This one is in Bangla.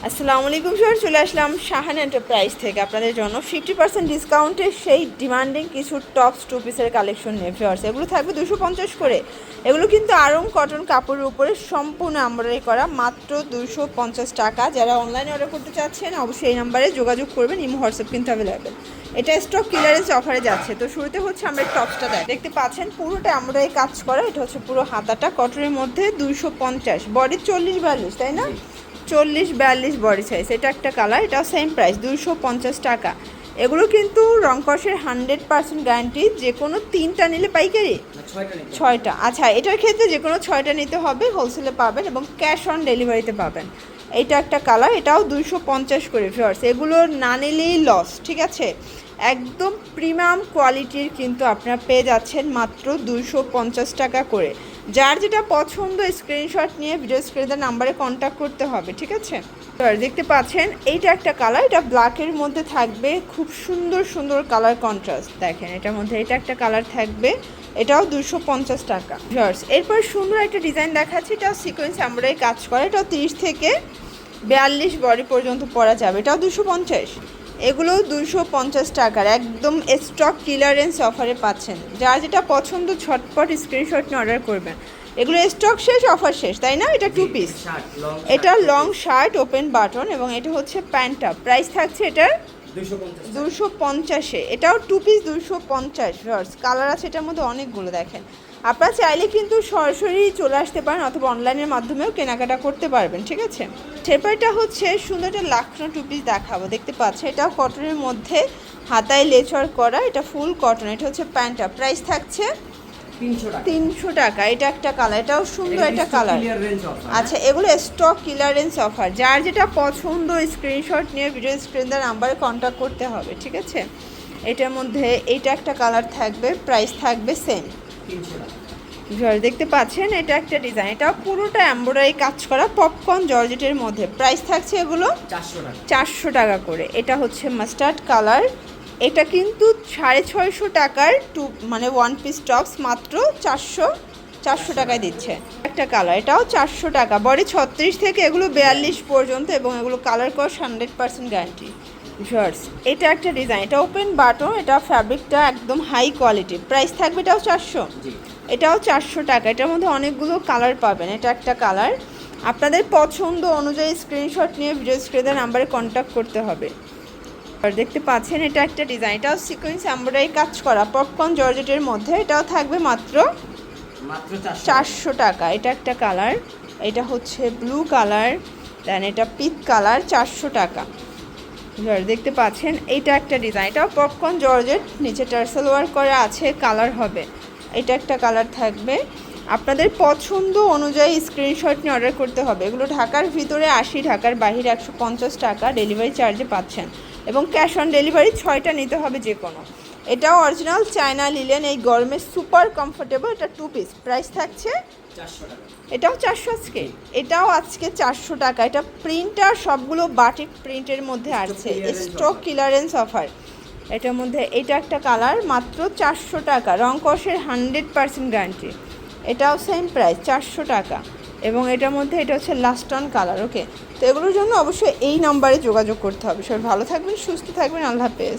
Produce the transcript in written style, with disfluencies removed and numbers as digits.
আসসালামু আলাইকুম স্যার, চলে আসলাম শাহান এন্টারপ্রাইজ থেকে আপনাদের জন্য 50% ডিসকাউন্টে সেই ডিমান্ডিং কিছু টপস টু পিসের কালেকশন নিয়ে ভিউয়ার্স। এগুলো থাকবে 250 করে। এগুলো কিন্তু আরং কটন কাপড়ের উপরে সম্পূর্ণ এমব্রয়ডারি করা, মাত্র 250 টাকা। যারা অনলাইনে অর্ডার করতে চাচ্ছেন অবশ্যই এই নাম্বারে যোগাযোগ করবেন, ইমো হোয়াটসঅ্যাপ কিন্তু অ্যাভেলেবেল। এটা স্টক ক্লিয়ারেন্স অফারে যাচ্ছে। তো শুরুতে হচ্ছে আমরা টপসটা দেখতে পাচ্ছেন, পুরোটা এমব্রয়ডারি কাজ করা। এটা হচ্ছে পুরো হাতাটা কটনের মধ্যে 250, বডি 40-42, তাই না? 40-42 বডি সাইজ। এটা একটা কালার, এটাও সেম প্রাইস 250 টাকা। এগুলো কিন্তু রংকসের 100% গ্যারান্টি। যে কোনো 3টা নিলে পাইকারি, 6টা। আচ্ছা, এটার ক্ষেত্রে যে কোনো 6টা নিতে হবে, হোলসেলে পাবেন এবং ক্যাশ অন ডেলিভারিতে পাবেন। এইটা একটা কালার, এটাও 250 করে ভিউয়ার্স। এগুলো না নিলেই লস, ঠিক আছে? একদম প্রিমিয়াম কোয়ালিটির কিন্তু আপনারা পেয়ে যাচ্ছেন মাত্র 250 টাকা করে। যার যেটা পছন্দ স্ক্রিনশট নিয়ে ভিডিও স্ক্রিনের নাম্বারে কন্ট্যাক্ট করতে হবে, ঠিক আছে? দেখতে পাচ্ছেন এইটা একটা কালার, এটা ব্ল্যাকের মধ্যে থাকবে, খুব সুন্দর সুন্দর কালার কন্ট্রাস্ট। দেখেন এটার মধ্যে এটা একটা কালার থাকবে, এটাও 250 টাকা ভিউয়ার্স। এরপর সুন্দর একটা ডিজাইন দেখাচ্ছি, এটাও সিকোয়েন্স এমব্রয়ডারি কাজ করে। এটাও 30 থেকে 42 বডি পর্যন্ত পরা যাবে, এটাও 250। এগুলো 250 টাকার একদম স্টক ক্লিয়ারেন্স অফারে পাচ্ছেন। যার যেটা পছন্দ ঝটপট স্ক্রিনশট নিয়ে অর্ডার করবেন। এগুলো স্টক শেষ, অফার শেষ, তাই না? এটা 2 পিস, এটা লং শার্ট ওপেন বাটন এবং এটা হচ্ছে প্যান্টটা। প্রাইস থাকছে এটার 250-এ। এটাও 2 পিস 250 ভিউয়ার্স। কালার আছে এটার মধ্যে অনেকগুলো। দেখেন আপনারা চাইলে কিন্তু সরাসরি চলে আসতে পারেন অথবা অনলাইনের মাধ্যমেও কেনাকাটা করতে পারবেন, ঠিক আছে? সেপারটা হচ্ছে সুন্দর একটা লাখনো 2 পিস দেখাবো। দেখতে পাচ্ছেন এটাও কটনের মধ্যে, হাতায় লেচার করা, এটা ফুল কটন। এটা হচ্ছে প্যান্টটা। প্রাইস থাকছে 300 টাকা। এটা একটা কালার, এটাও সুন্দর একটা কালার। আচ্ছা, এগুলো স্টক ক্লিয়ারেন্স অফার। যার যেটা পছন্দ স্ক্রিনশট নিয়ে ভিডিও স্ক্রিনের নাম্বারে কন্ট্যাক্ট করতে হবে, ঠিক আছে? এটার মধ্যে এইটা একটা কালার থাকবে, প্রাইস থাকবে সেম 300 টাকা। দেখতে পাচ্ছেন এটা একটা ডিজাইন, এটা পুরোটা এমব্রয়ডারি কাজ করা পপকর্ন জর্জেটের মধ্যে। প্রাইস থাকছে এগুলো 400 টাকা করে। এটা হচ্ছে মাস্টার্ড কালার, এটা কিন্তু 650 টাকার মানে 1 পিস টপস মাত্র 400 টাকায় দিচ্ছে। একটা কালার, এটাও 400 টাকা, বডি 36 থেকে এগুলো 42 পর্যন্ত এবং এগুলো কালার কস 100% গ্যারান্টি ভিউয়ার্স। এটা একটা ডিজাইন, এটা ওপেন বাটন, এটা ফ্যাব্রিকটা একদম হাই কোয়ালিটি। প্রাইস থাকবে এটাও 400, এটাও 400 টাকা। এটার মধ্যে অনেকগুলো কালার পাবেন। এটা একটা কালার, আপনাদের পছন্দ অনুযায়ী স্ক্রিনশট নিয়ে ভিডিও স্ক্রিনের নাম্বারে কন্ট্যাক্ট করতে হবে। আর দেখতে পাচ্ছেন এটা একটা ডিজাইন, এটাও সিকোয়েন্স এমব্রয়ডারি কাজ করা পপকর্ন জর্জেটের মধ্যে। এটাও থাকবে মাত্র 400 টাকা। এটা একটা কালার, এটা হচ্ছে ব্লু কালার, দেন এটা পিঙ্ক কালার, 400 টাকা। দেখতে পাচ্ছেন এইটা একটা ডিজাইন, এটাও পপকর্ন জর্জেট, নিচে টার্সেল ওয়ার্ক করা আছে, কালার হবে। এটা একটা কালার থাকবে। আপনাদের পছন্দ অনুযায়ী স্ক্রিনশট নিয়ে অর্ডার করতে হবে। এগুলো ঢাকার ভিতরে 80, ঢাকার বাইরে 150 টাকা ডেলিভারি চার্জে পাচ্ছেন এবং ক্যাশ অন ডেলিভারি 6টা নিতে হবে যে কোনো। এটাও অরিজিনাল চায়না লিলেন, এই গরমে সুপার কমফোর্টেবল। এটা 2 পিস, প্রাইস থাকছে 400 টাকা। এটাও 400 আজকে, এটাও আজকে 400 টাকা। এটা প্রিন্টার, সবগুলো বাটিক প্রিন্টের মধ্যে আসছে, স্টক ক্লিয়ারেন্স অফার। এটার মধ্যে এটা একটা কালার, মাত্র 400 টাকা, রং কসের 100% গ্যারান্টি। এটাও সেম প্রাইস 400 টাকা এবং এটার মধ্যে এটা হচ্ছে লাস্ট অন কালার। ওকে, তো এগুলোর জন্য অবশ্যই এই নাম্বারে যোগাযোগ করতে হবে। সবাই ভালো থাকবেন, সুস্থ থাকবেন, আল্লাহ হাফেজ।